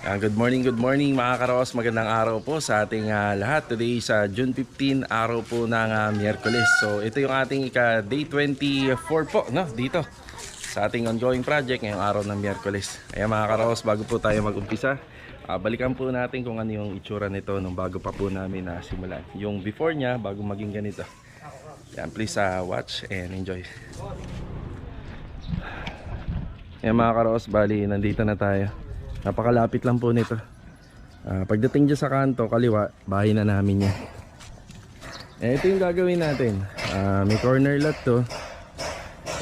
Good morning mga karos. Magandang araw po sa ating lahat. Today sa June 15, araw po ng Miyerkules. So ito yung ating day 24 po, no? Dito sa ating ongoing project ngayong araw ng Miyerkules. Kaya mga karos, bago po tayo mag-umpisa, balikan po natin kung ano yung itsura nito nung bago pa po namin simulan. Yung before niya, bago maging ganito. Yan, please watch and enjoy. Yan mga karos, bali nandito na tayo. Napakalapit lang po nito. Pagdating dyan sa kanto, kaliwa, bahay na namin yan. Ito yung gagawin natin. May corner lot to.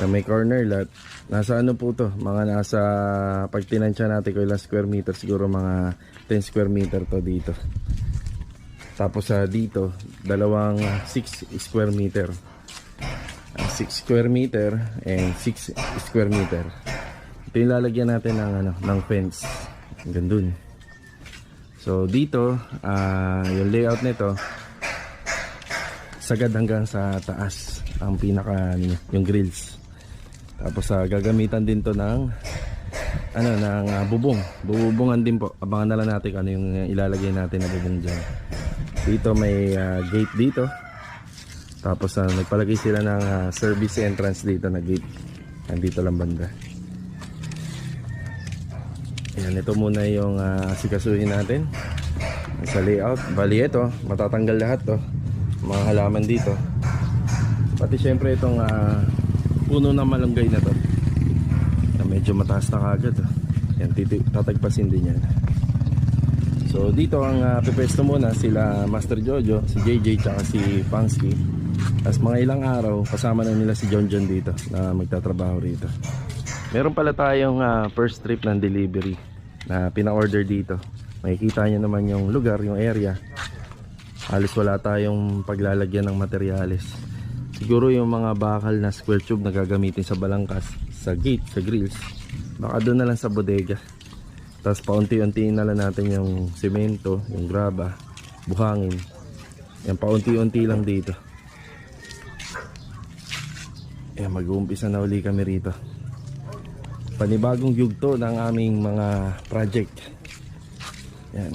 May corner lot. Nasa ano po to? Mga nasa, pag tinansya natin ko ilang square meter, siguro mga 10 square meter to dito. Tapos dito, dalawang 6 square meter. 6 square meter and 6 square meter. Ito yung lalagyan natin ng fence. Hanggang dun. So dito, yung layout nito, sagad hanggang sa taas ang pinaka yung grills. Tapos gagamitan din to ng bubong. Bububungan din po. Abangan na lang natin ano yung ilalagay natin na bubong dyan. Dito may gate dito. Tapos nagpalagay sila ng service entrance dito na gate. Nandito lang banda. Ayan, ito muna yung sikasuhin natin sa layout. Bali ito, matatanggal lahat to, mga halaman dito. Pati syempre itong puno ng malunggay na to na medyo mataas na kagad. Ayan, tatagpasin din yan. So dito ang pipwesto muna sila Master Jojo, si JJ, tsaka si Pangsky. Tapos mga ilang araw kasama na nila si John dito na magtatrabaho rito. Meron pala tayong first trip ng delivery na pina-order dito. Makikita nyo naman yung lugar, yung area. Halos wala tayong paglalagyan ng materyales. Siguro yung mga bakal na square tube na gagamitin sa balangkas, sa gate, sa grills, baka doon na lang sa bodega. Tapos paunti-untiin na lang natin yung semento, yung graba, buhangin. Yan, paunti-unti lang dito. Yan, mag-uumpisa na uli kami rito. Panibagong yugto ng aming mga project. Yan.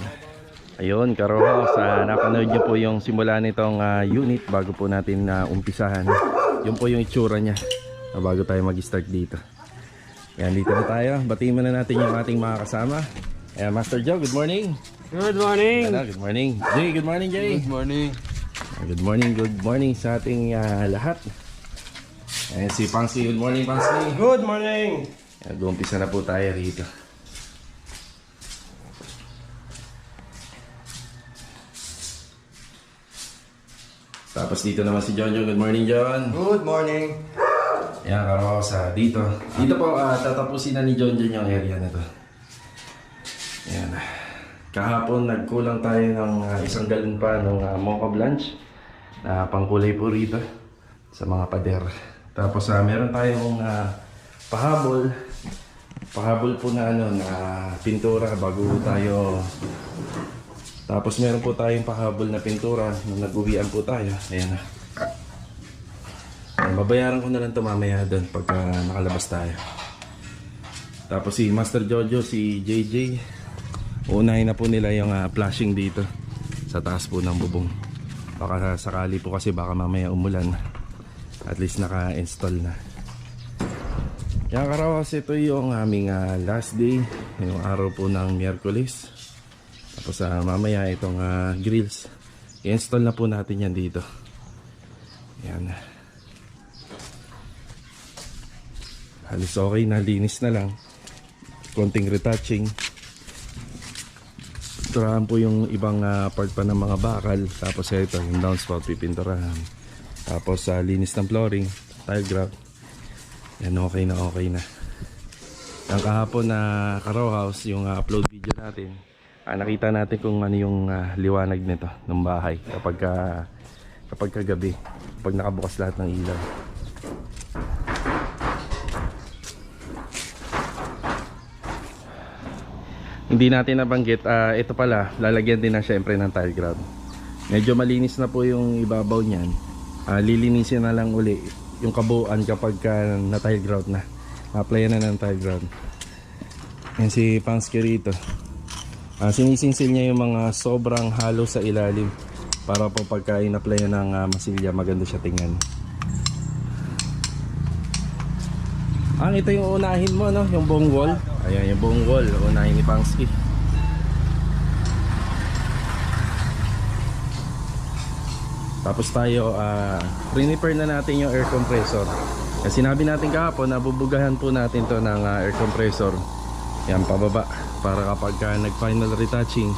Ayun, Karohaus, napanood nyo po yung simula nitong unit bago po natin umpisahan. Yun po yung itsura nya bago tayo mag-start dito. Yan, dito na tayo. Batiin muna natin yung ating mga kasama. Ayan, Master Joe, good morning. Good morning. Ayan, good morning. Jay, good morning, Jay. Good morning. Good morning sa ating lahat. Ayan, si Pangsy, good morning, Pangsy. Good morning. Nag-uumpisa na po tayo rito. Tapos dito naman si John. Good morning, John. Good morning. Ayan, karo sa dito. Dito po tatapusin na ni John yung area na to. Ayan. Kahapon nagkulang tayo ng isang galon pa ng Mocha Blanche na pangkulay po rito sa mga pader. Tapos meron tayong pahabol po na na pintura bago tayo. Tapos meron po tayong pahabol na pintura nung nag-uwian po tayo. Ayan na. Babayaran ko na lang ito mamaya doon pagka nakalabas tayo. Tapos si Master Jojo, si JJ, uunahin na po nila yung flashing dito sa taas po ng bubong. Baka sakali po kasi baka mamaya umulan, at least naka-install na. Yan, Karawas, ito yung aming last day, yung araw po ng Miyerkules. Tapos mamaya itong grills, i-install na po natin yan dito. Yan. Halos okay na, linis na lang. Konting retouching. Pinturahan po yung ibang part pa ng mga bakal. Tapos ito, yung downspout pipinturahan. Tapos linis ng flooring, tile grout. Yan, okay na. Ang kahapon na Karohaus, yung upload video natin, nakita natin kung ano yung liwanag nito ng bahay kapag kagabi, kapag nakabukas lahat ng ilaw. Hindi natin nabanggit, ito pala, lalagyan din na syempre ng tile grout. Medyo malinis na po yung ibabaw niyan. Lilinisin na lang uli yung kabuuan kapag na tile grout na. Applyan na ng tile grout. Yan si Pangsky rito. Sinisinsil niya yung mga sobrang halo sa ilalim para po pagka in-apply ng masilya maganda siya tingnan. Ito yung unahin mo, no? Yung buong wall. Ayan, yung buong wall. Unahin ni Pangsky. Tapos tayo, re-repair na natin yung air compressor. Kasi sinabi natin kahapon, nabubugahan po natin to ng air compressor. Yan, pababa. Para kapag nag-final retouching,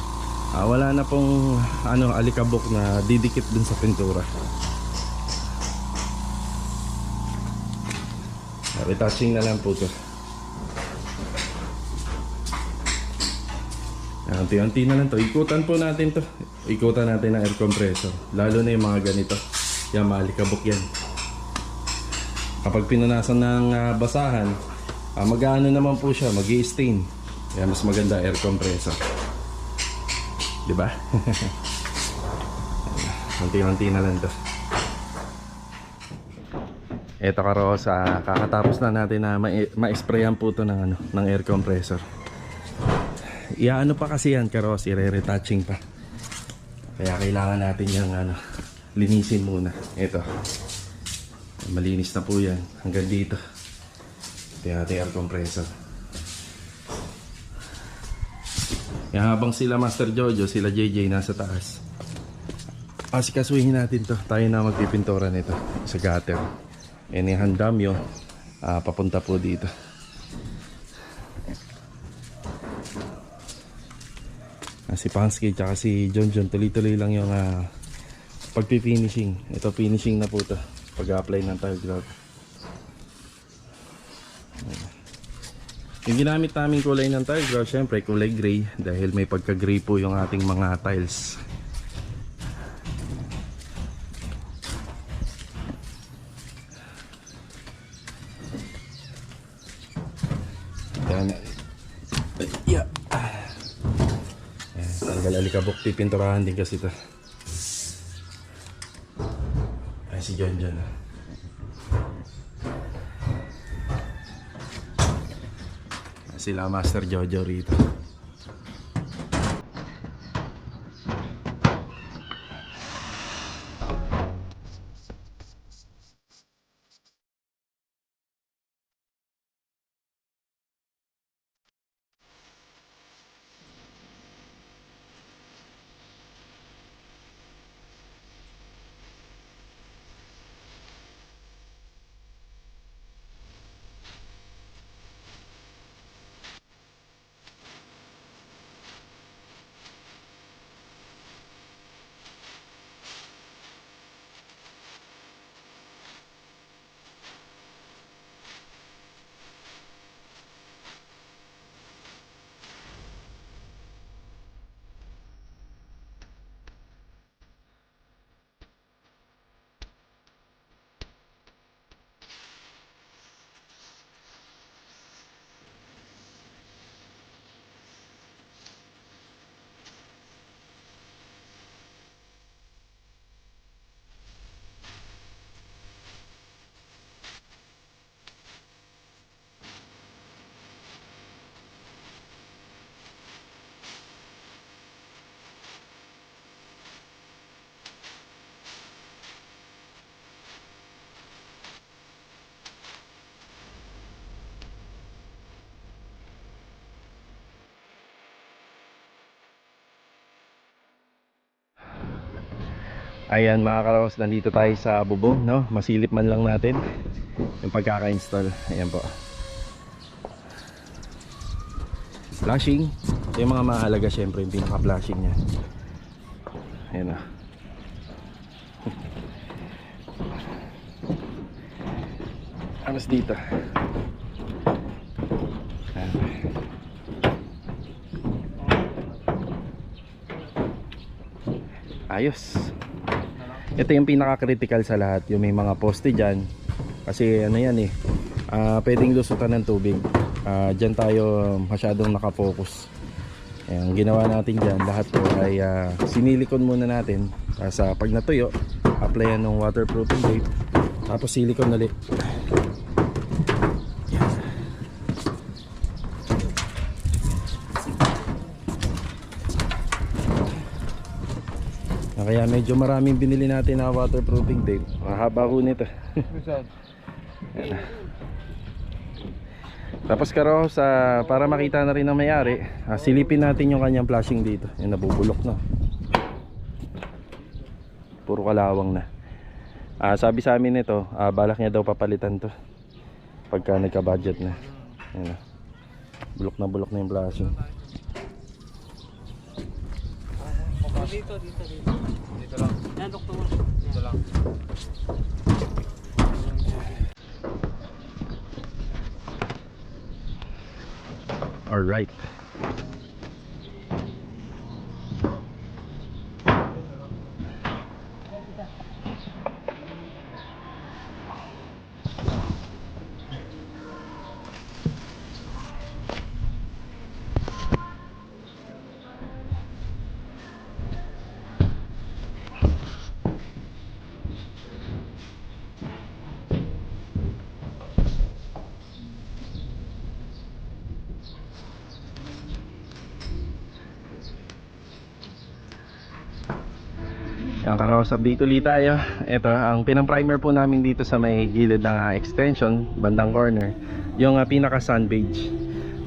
wala na pong alikabok na didikit dun sa pintura. Retouching na lang po to. Unti-unti na lang to. Ikutan po natin to. Ikutan natin ang air compressor. Lalo na yung mga ganito. Yan, malikabok yan. Kapag pinunasan ng basahan, mag-aano naman po siya, mag-i-stain. Yan, mas maganda air compressor. Diba? Unti-unti na lang to. Eto karos, kakatapos na natin na ma-sprayan po to ng, ng air compressor. Iaano pa kasi yan karos, i-retouching pa. Kaya kailangan natin yung linisin muna. Eto, malinis na po yan hanggang dito. Ito yung ating air compressor. Kaya habang sila Master Jojo, sila JJ nasa taas, asikasuhin natin to. Tayo na magpipintura nito sa gutter. Handam yun, papunta po dito. Si Pansky tsaka si John tuloy-tuloy lang yung pagpifinishing. Ito finishing na po to pag-apply ng tile grout. Yung ginamit namin kulay ng tile grout, syempre kulay gray dahil may pagka-gray po yung ating mga tiles. Yeah. Tanggal alikabok, pipinturahan din kasi ito. Ay, si John. Sila Master Jojo rito. Ayan mga karaos, nandito tayo sa bubong, no? Masilip man lang natin yung pagkaka-install. Ayan po. Flashing. Ito yung mga mahalaga syempre, yung pinaka-flashing nya. Ayan o. Anas dito. Ayan. Ayos. Ito yung pinaka-critical sa lahat, yung may mga poste dyan. Kasi ano yan pwedeng lusutan ng tubig. Dyan tayo masyadong nakafocus. Ayan, ginawa natin dyan, lahat po ay sinilikon muna natin. Sa pag natuyo, applyan ng waterproofing tape. Tapos silicone ulit. Kaya medyo maraming binili natin na waterproofing tape. Mahaba ho nito. Ayan na. Tapos karo para makita na rin ng may-ari, silipin natin yung kanyang flashing dito. Yung nabubulok na. Puro kalawang na. Sabi sa amin nito, balak niya daw papalitan to pagka nagka-budget na. Ayan na. Bulok na yung flashing. Dito lang. Yan, doktor. Dito lang. Alright. Yung kakausap dito ulit tayo. Ito, ang pinang-primer po namin dito sa may gilid ng extension, bandang corner, yung pinaka sun beige.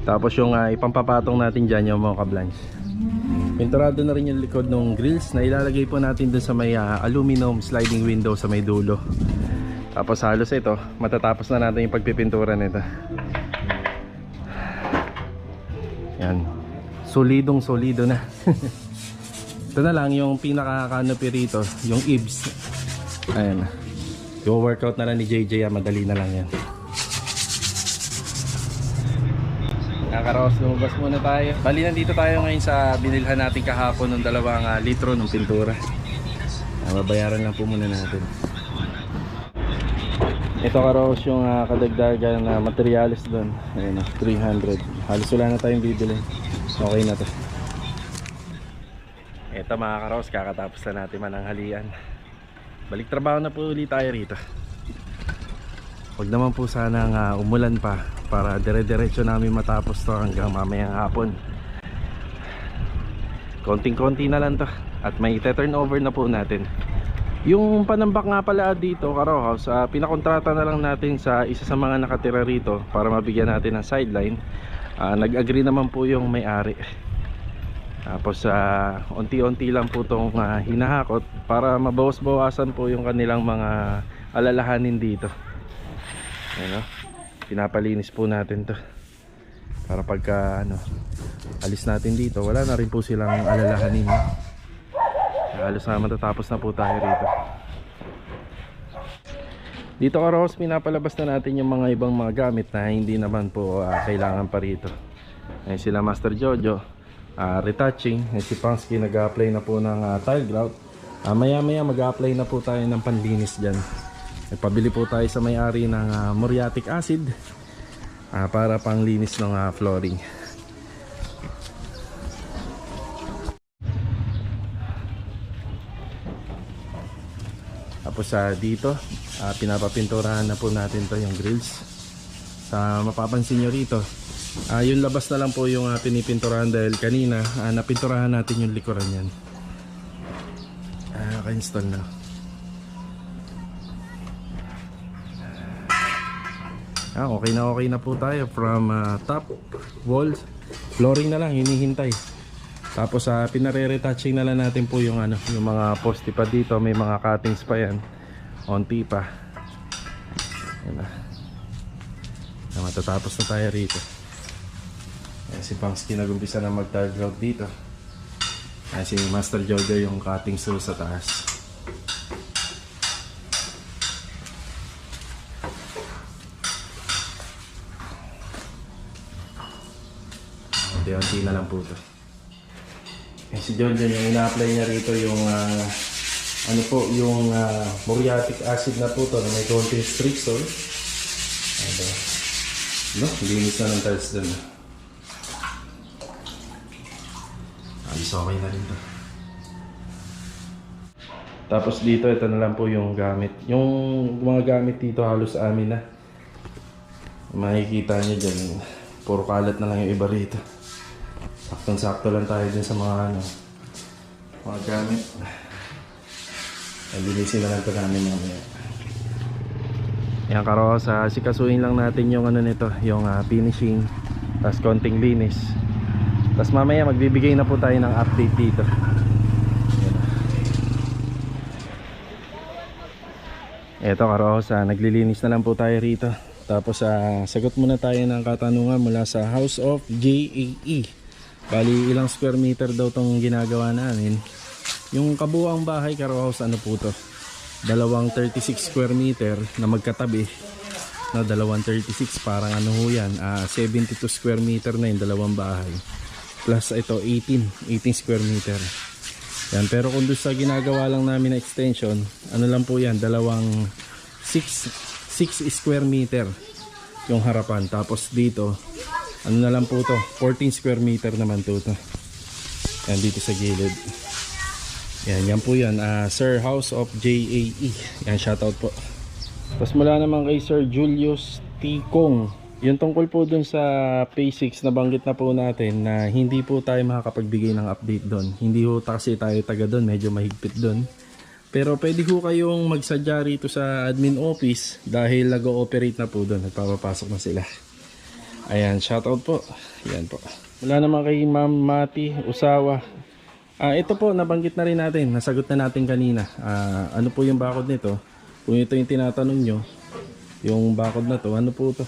Tapos yung ipampapatong natin dyan yung mga kablanch. Pinturado na rin yung likod ng grills na ilalagay po natin dun sa may aluminum sliding window sa may dulo. Tapos halos ito, matatapos na natin yung pagpipintura nito. Yan, solidong solido na. Ito na lang yung pinaka-canopy rito, yung eaves. Ayan. Yung workout na lang ni JJ, madali na lang yan. Nakakaros, lumabas muna tayo. Bali, nandito tayo ngayon sa binilhan natin kahapon ng 2 litro ng pintura. Mabayaran lang po muna natin. Ito karos yung kadagdagan na materials doon. Ayan, 300. Halos wala na tayong bibili. Okay na to. Ito mga karos, kakatapos na natin mananghalian. Balik trabaho na po ulit tayo rito. Huwag naman po sanang umulan pa para dire-diretso namin matapos to hanggang mamayang hapon. Konting-konti na lang to at may turnover na po natin. Yung panambak nga pala dito karos, pinakontrata na lang natin sa isa sa mga nakatira rito para mabigyan natin ng sideline. Nag-agree naman po yung may-ari. Tapos unti-unti lang po itong hinahakot para mabawas-bawasan po yung kanilang mga alalahanin dito. Ayan, pinapalinis po natin to para pagka alis natin dito, wala na rin po silang alalahanin. Halos na matatapos na po tayo rito. Dito karos, pinapalabas na natin yung mga ibang mga gamit na hindi naman po kailangan pa rito. Ayan sila Master Jojo, retouching. Si Pangsky nag-apply na po ng tile grout. Maya maya mag-apply na po tayo ng panlinis dyan. Pabili po tayo sa may-ari ng muriatic acid para panglinis ng flooring. Tapos dito pinapapinturahan na po natin to yung grills. Mapapansin nyo rito, yung labas na lang po yung pinipinturahan dahil kanina napinturahan natin yung likuran yan. Naka-install na. Okay na po tayo from top, walls, flooring na lang hinihintay. Tapos pinare-retouching na lang natin po yung yung mga poste pa dito, may mga cuttings pa yan. Onti pa. Yan na. Matatapos na tayo rito. Si Pangsky nag-umpisa na mag-tile grout dito. Si Master Jojo yung cutting tool sa taas. Unti-unti na lang po ito. Si Jojo yung ina-apply niya rito yung yung muriatic acid na po to na may konting strixol. Linis na ng tiles dun. Okay na rin to. Tapos dito, ito na lang po yung gamit. Yung mga gamit dito halos amin na. Makikita nyo dyan, puro kalat na lang yung iba rito. Saktong-sakto lang tayo dun sa mga mga gamit. Linisin na lang ito namin mamaya. Yan karosa, sikasuhin lang natin yung ano nito, yung finishing, tapos konting linis. Tapos mamaya magbibigay na po tayo ng update dito. Eto karosa, naglilinis na lang po tayo rito. Tapos sagot muna tayo ng katanungan mula sa House of JAE. Bali ilang square meter daw tong ginagawa namin. Yung kabuuang bahay karosa, ano po to? Dalawang 36 square meter na magkatabi. No, dalawang 36, parang ano ho yan, 72 square meter na yung dalawang bahay. Plus ito 18 square meter. Yan, pero kung doon sa ginagawa lang namin na extension, ano lang po yan, dalawang 6 square meter yung harapan. Tapos dito, ano na lang po to, 14 square meter naman to. Yan dito sa gilid. Yan po yan, Sir House of JAE. Yan, shoutout po. Tapos mula naman kay Sir Julius T. Kong. Yung tungkol po dun sa Phase 6, nabanggit na po natin na hindi po tayo makakapagbigay ng update doon. Hindi po kasi tayo taga doon, medyo mahigpit doon. Pero pwede po kayong magsadya rito sa admin office dahil nag-ooperate na po doon, nagpapapasok na sila. Ayan, shoutout po. Ayan po. Mula naman kay Ma'am Mati Usawa. Ito po, nabanggit na rin natin, nasagot na natin kanina. Ano po yung bakod nito? Kung ito yung tinatanong nyo, yung bakod na to, ano po to?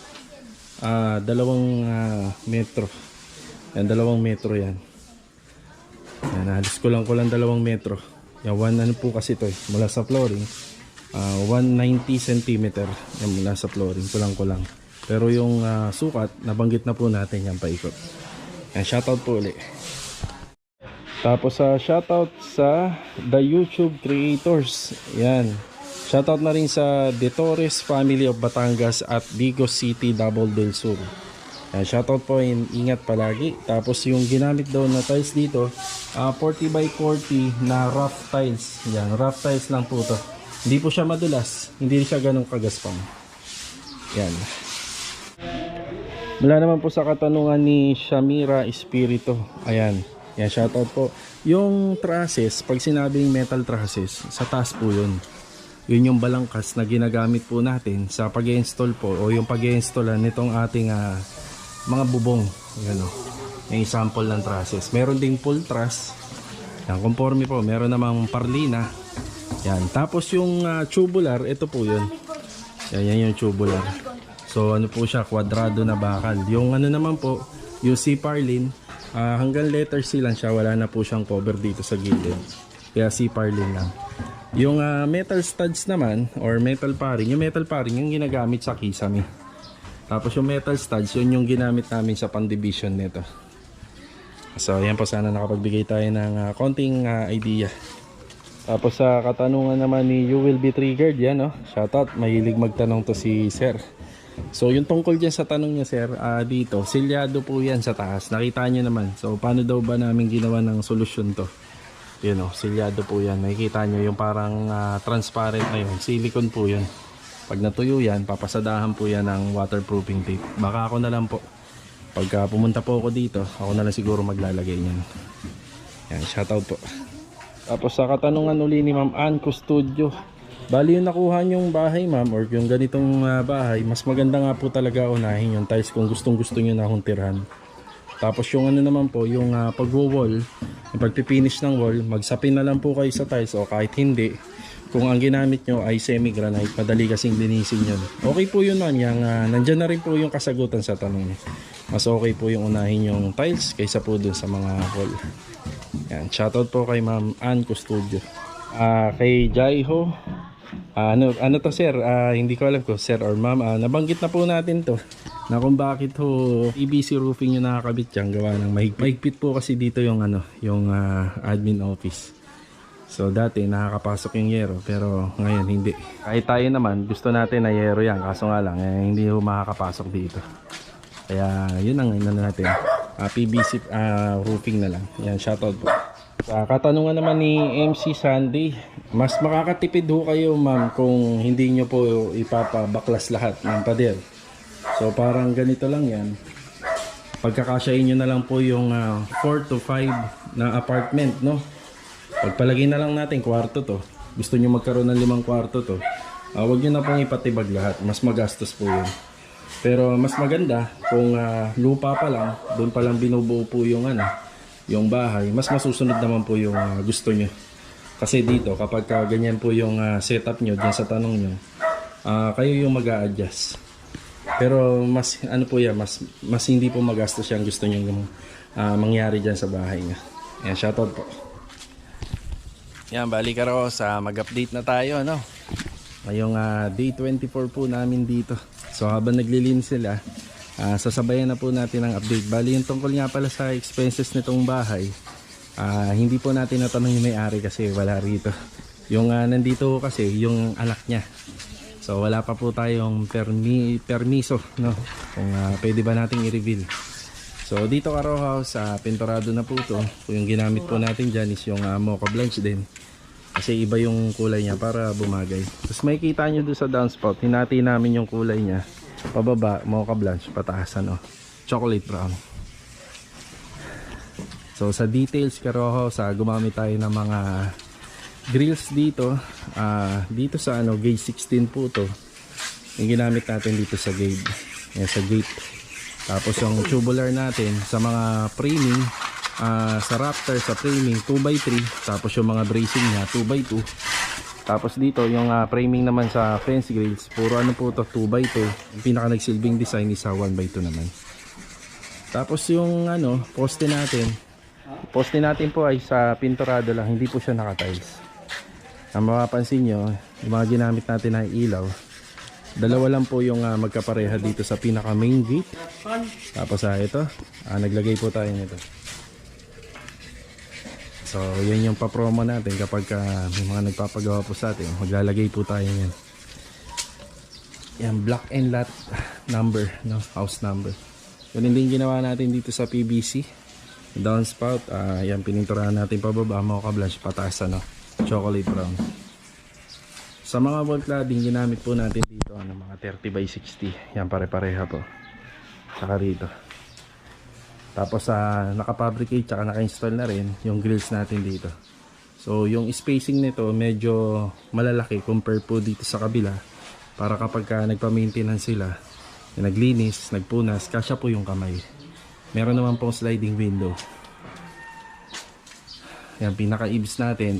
2 metro. Yan, 2 metro yan. Yan, halos kulang 2 metro. Yan, 1 ano po kasi to mula sa flooring. 190 cm yan mula sa flooring, kulang. Pero yung sukat, nabanggit na po natin yan paikot. Yan, shoutout po ulit. Tapos shoutout sa the YouTube creators. Yan. Shoutout na rin sa De Torres Family of Batangas at Digos City, Double del Sur. Yan, shoutout po, ingat palagi. Tapos yung ginamit daw na tiles dito, 40 by 40 na rough tiles. Yan, rough tiles lang po to. Hindi po siya madulas, hindi siya ganong kagaspang. Yan. Mula naman po sa katanungan ni Shamira Espirito. Ayan. Yan, shoutout po. Yung trusses, pag sinabing metal trusses, sa taas po yun. Yun yung balangkas na ginagamit po natin sa pag-install po o yung pag-installan nitong ating mga bubong. Yan o. Yung sample ng trusses. Meron ding full truss. Yan, conforme po. Meron namang parlina. Yan. Tapos yung tubular, ito po yun. Yan yung tubular. So ano po siya, kwadrado na bakal. Yung ano naman po, yung C-Parlin, hanggang letter C lang siya. Wala na po siyang cover dito sa gilid. Kaya C-Parlin lang. Yung metal studs naman or metal paring, yung metal paring yung ginagamit sa kisame. Tapos yung metal studs, yun yung ginamit namin sa pan-division nito. So yan po, sana nakapagbigay tayo ng konting idea. Tapos sa katanungan naman ni You Will Be Triggered, yan no? Shoutout, mahilig magtanong to si Sir. So yung tungkol dyan sa tanong niya Sir, dito, silyado po yan sa taas. Nakita nyo naman. So paano daw ba namin ginawa ng solusyon to? Yun o, silyado po yan. Makikita nyo yung parang transparent na yun. Silicone po yun. Pag natuyo yan, papasadahan po yan ng waterproofing tape. Baka ako na lang po. Pagka pumunta po ako dito, ako na lang siguro maglalagay niyan. Yan, shoutout po. Tapos sa katanungan uli ni Ma'am Ann Custodio. Bali yung nakuha nyong bahay ma'am, or yung ganitong bahay, mas maganda nga po talaga unahin yung tiles kung gustong gusto nyo na huntirhan. Tapos yung ano naman po, yung pagwo-wall, yung pagpipinish ng wall, magsapin na lang po kayo sa tiles o kahit hindi. Kung ang ginamit nyo ay semi-granite, madali kasing linisin yun. Okay po yun ma'am, nandyan na rin po yung kasagutan sa tanong. Mas okay po yung unahin yung tiles kaysa po dun sa mga wall. Yan, shoutout po kay Ma'am Ann Custodio. Kay Jaiho, ano to sir, hindi ko alam ko sir or ma'am, nabanggit na po natin to na kung bakit ho EBC roofing yung nakakabit dyan, gawa ng mahigpit po kasi dito yung yung admin office. So dati nakakapasok yung yero, pero ngayon hindi. Kahit tayo naman gusto natin na yero yan, kaso nga lang hindi ho makakapasok dito. Kaya yun ang natin, PVC roofing na lang. Yan, shoutout po. Katanungan naman ni MC Sandy, mas makakatipid ho kayo ma'am kung hindi nyo po ipapabaklas lahat ng pader. So parang ganito lang yan, pagkakasyahin nyo na lang po yung 4 to 5 na apartment, no? Pagpalagay na lang natin kwarto to, gusto nyo magkaroon ng 5 kwarto to, wag nyo na pong ipatibag lahat, mas magastos po yun. Pero mas maganda kung lupa pa lang, doon pa lang binubuo po yung yung bahay, mas masusunod naman po yung gusto nyo. Kasi dito kapag ganyan po yung setup nyo dyan sa tanong nyo, kayo yung mag-a-adjust. Pero mas po yan, mas hindi po magastos yung gusto nyo mangyari dyan sa bahay nyo. Yan, shoutout po. Yan, balik ka raw sa mag-update na tayo, no? Ngayong day 24 po namin dito. So habang naglilinis sila, sasabayan na po natin ang update. Bali yung tungkol nga pala sa expenses nitong bahay, hindi po natin natanong yung may-ari kasi wala rito. Yung nandito kasi yung anak niya. So wala pa po tayong permiso, no? Kung pwede ba nating i-reveal. So dito ka row house, pinturado na po to. Yung ginamit po natin dyan is yung mocha blanche din. Kasi iba yung kulay niya para bumagay. Tapos makikita nyo doon sa downspout, hinati namin yung kulay niya. Pababa, mocha blanche, pataas chocolate brown. So sa details ka row house, gumamit tayo ng mga grills dito. Dito sa gauge 16 po to. Yung ginamit natin dito sa gauge. Yan, sa gate. Tapos yung tubular natin sa mga framing, sa Raptor sa framing 2x3, tapos yung mga bracing niya 2x2. Tapos dito yung framing naman sa fence grills, puro po to 2x2. Yung pinaka nagsilbing design is 1x2 naman. Tapos yung poste natin po ay sa pinturado lang, hindi po siya naka-tiles. Ang mapapansin nyo, yung mga ginamit natin na ilaw, dalawa lang po yung magkapareha dito sa pinaka main gate. Tapos ito, naglagay po tayo nito. So yan yung papromo natin kapag may mga nagpapagawa po sa atin, maglalagay po tayo yan. Yan, block and lot number, no? House number. Yun din ginawa natin dito sa PVC downspout. Yan, pininturahan natin pababa, mocha blanche, pataas chocolate brown. Sa mga wall cladding, ginamit po natin dito mga 30x60. Yan, pare-pareha po. Saka rito. Tapos nakafabricate tsaka naka-install na rin yung grills natin dito. So yung spacing nito medyo malalaki compare po dito sa kabila. Para kapag nagpa-maintenance sila, naglinis, nagpunas, kasya po yung kamay. Meron naman pong sliding window. Yan, pinaka-ibs natin,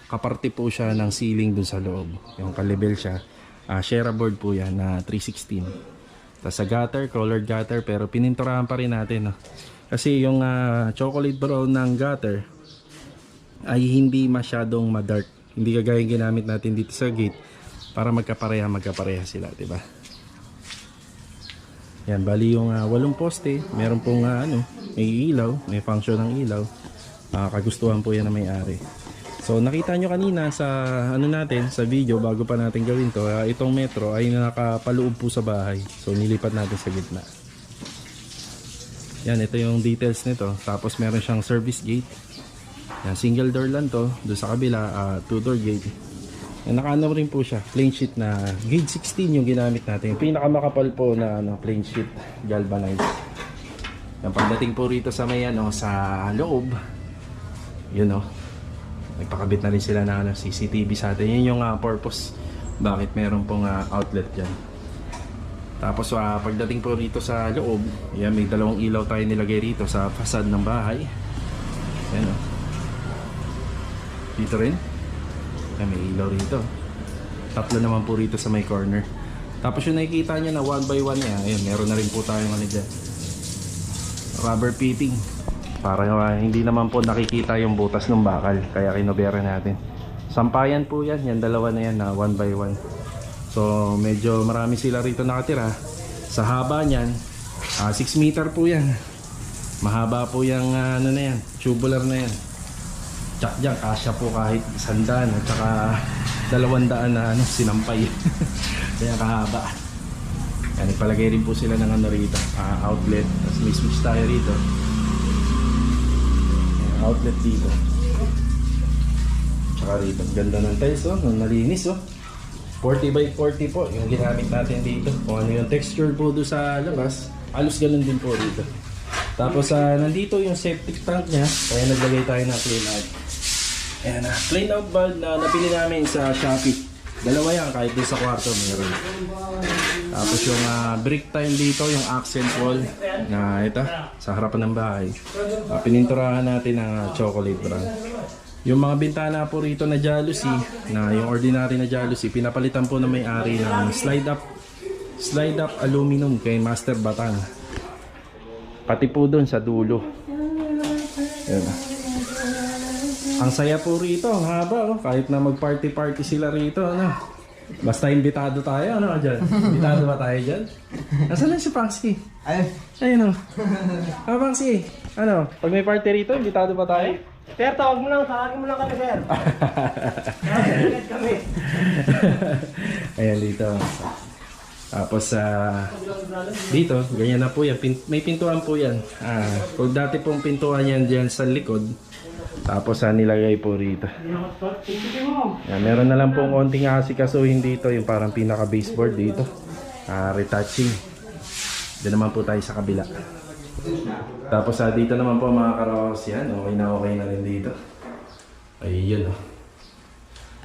kaparte po siya ng ceiling dun sa loob. Yung kalibel siya, shareaboard po yan na 316. Tapos sa gutter, colored gutter, pero pininturahan pa rin natin, no? Kasi yung chocolate brown ng gutter ay hindi masyadong ma-dark. Hindi kagaya yung ginamit natin dito sa gate para magkapareha sila, diba? Yan, bali yung 8 poste, meron pong may ilaw, may function ng ilaw. Kagustuhan po yan na may-ari. So nakita nyo kanina sa natin sa video bago pa natin gawin to, itong metro ay nakapaloob po sa bahay. So nilipat natin sa gitna. Yan, ito yung details nito. Tapos meron siyang service gate. Yan, single door lang to. Doon sa kabila, 2-door gate. Yan, nakaano rin po siya, plain sheet na gauge 16 yung ginamit natin. Yung pinakamakapal po na plain sheet galvanized. Yan, pagdating po rito sa may sa loob, yun nagpakabit na rin sila na CCTV sa atin. Yun yung purpose bakit meron pong outlet dyan. Tapos pagdating po rito sa loob, yan, may 2 ilaw tayo nilagay rito sa facade ng bahay. Yan dito rin yan, may ilaw rito. 3 naman po rito sa may corner. Tapos yung nakikita nyo na 1x1 yan, ayun, meron na rin po tayong dyan, rubber fitting. Para hindi naman po nakikita yung butas ng bakal, kaya kinobera natin. Sampayan po yan, yan 2 na yan na 1x1. So medyo marami sila rito nakatira. Sa haba niyan, 6 meter po yan. Mahaba po yung na yan, tubular na yan. Tsak dyan, kasya po kahit 100 at saka 200 na sinampay. Kaya kahaba. Yan, ipalagay rin po sila ng rito, outlet. Tapos may switch tayo rito. Outlet dito. Tsaka rito, ganda ng tiles, malinis, 40x40 po yung ginamit natin dito. Kung ano yung texture po doon sa labas, halos ganun din po dito. Tapos nandito yung septic tank nya, kaya naglagay tayo ng clean out. Ayan na. Plain out bulb na nabili namin sa Shopee. Dalawa yan, kahit doon sa kwarto meron. Tapos yung brick tile dito, yung accent wall na ito, sa harapan ng bahay. Pininturahan natin ng chocolate brown. Yung mga bintana po rito na jalousie, na yung ordinary na jalousie, pinapalitan po na may-ari ng slide up aluminum kay Master Batang. Pati po doon sa dulo. Ayan na. Ang saya po rito, ang haba, oh. Kahit na mag-party-party sila rito, ano. Basta imbitado tayo, ano dyan? Imbitado ba tayo dyan? Nasaan lang si Pangsky? Ayun, oh. Pangsky, ano, pag may party rito, imbitado ba tayo? Sir, tawag mo lang. Tawagin mo lang kami, sir. Tawagin kami. Ayan dito. Tapos dito, ganyan na po yan. May pintuan po yan. Kung dati pong pintuan yan dyan sa likod, tapos nilagay po rito. Yan, meron na lang pong konting asikasuhin dito, yung parang pinaka baseboard dito. Retouching. Doon naman po tayo sa kabila. Tapos dito naman po mga karaos yan. Okay na rin dito. Ayun oh.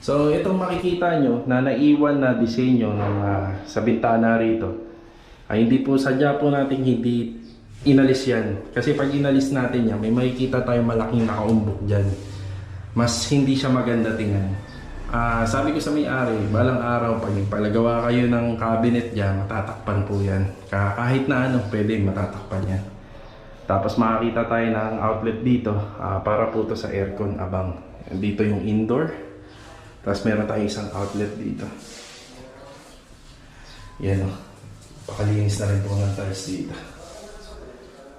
So itong makikita nyo na naiwan na disenyo ng, sa bintana rito, ay hindi po sadya po natin hindi inalis yan. Kasi pag inalis natin yan, may makikita tayong malaking nakaumbok dyan. Mas hindi siya maganda tingnan. Sabi ko sa may-ari, balang araw pag palagawa kayo ng cabinet dyan, matatakpan po yan. Kahit na ano, pwede matatakpan yan. Tapos makakita tayo ng outlet dito, para po to sa aircon abang. Dito yung indoor. Tapos meron tayong isang outlet dito. Yan o. Pakalinis na rin po ng tiles dito.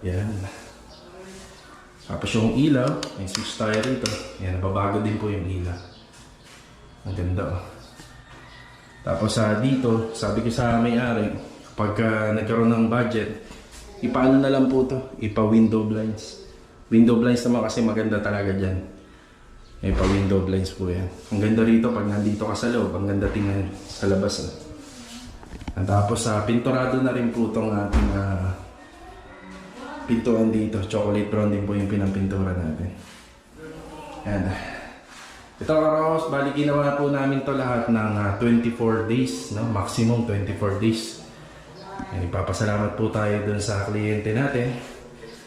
Yan. Tapos yung ilaw, may switch tayo rito. Yan, nababago din po yung ilaw. Ang ganda o. Tapos dito, sabi ko sa may-ari, kapag nagkaroon ng budget, ipaano na lang po to, ipa-window blinds. Window blinds naman kasi maganda talaga dyan. Ipa-window blinds po yan. Ang ganda rito pag nandito ka sa loob, ang ganda tingnan sa labas. At tapos pinturado na rin po itong ating pintuan dito. Chocolate brown din po yung pinampintura natin. Yan. Ito karos, bali ginawa po namin to lahat ng 24 days, no? Maximum 24 days. Ipapasalamat po tayo dun sa kliyente natin.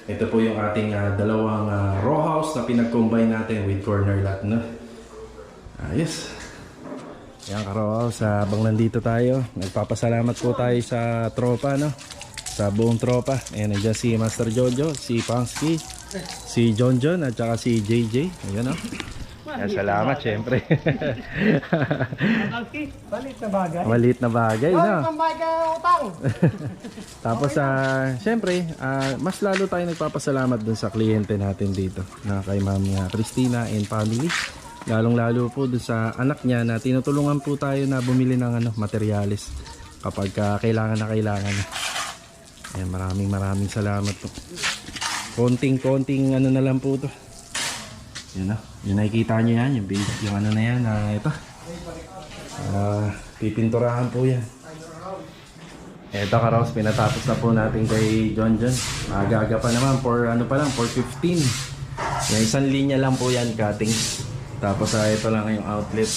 Ito po yung ating dalawang row house na pinag-combine natin with corner lot, no? Ayos. Yan ka-row house, habang nandito tayo, nagpapasalamat po tayo sa tropa, no? Sa buong tropa. Ayan, nandiyan si Master Jojo, si Pangsky, si John at saka si JJ. Ayan, no? Yan, salamat, syempre. Maliit na bagay. Maliit na bagay, no? Maliit na bagay utang. Tapos, syempre, mas lalo tayo nagpapasalamat dun sa kliyente natin dito, na kay Ma'am Christina and family. Lalong-lalo po dun sa anak niya na tinutulungan po tayo na bumili ng materyales kapag kailangan na kailangan. Ayan, maraming salamat po. Konting ano na lang po to. Yan o, yung nakikita nyo yan, yung ano na yan, ito. Pipinturahan po yan. Ito karos, pinatapos na po natin kay John. Magaga pa naman, for 415. Yung isang linya lang po yan, cutting. Tapos ito lang yung outlet.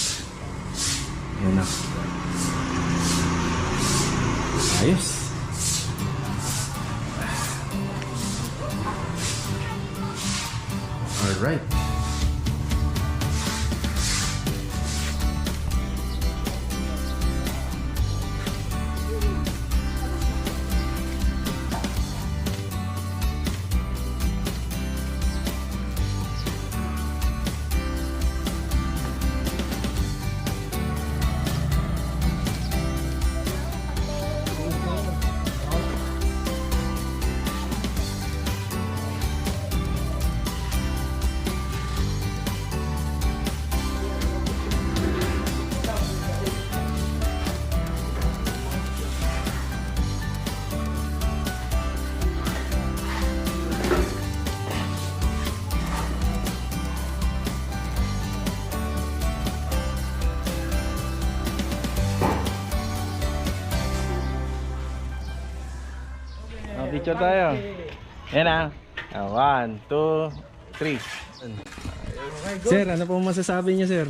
Yan na. Ayos. Alright. Picture tayo. Yan na. 1, 2, 3. Ayos. Sir, ano po masasabi niyo, sir?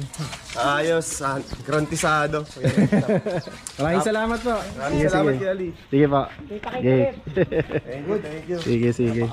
Ayos, grantisado. Maraming salamat po. Maraming salamat kay Ali. Sige po. Kita kay Okay. Kulit. Thank you, thank you. Sige, sige.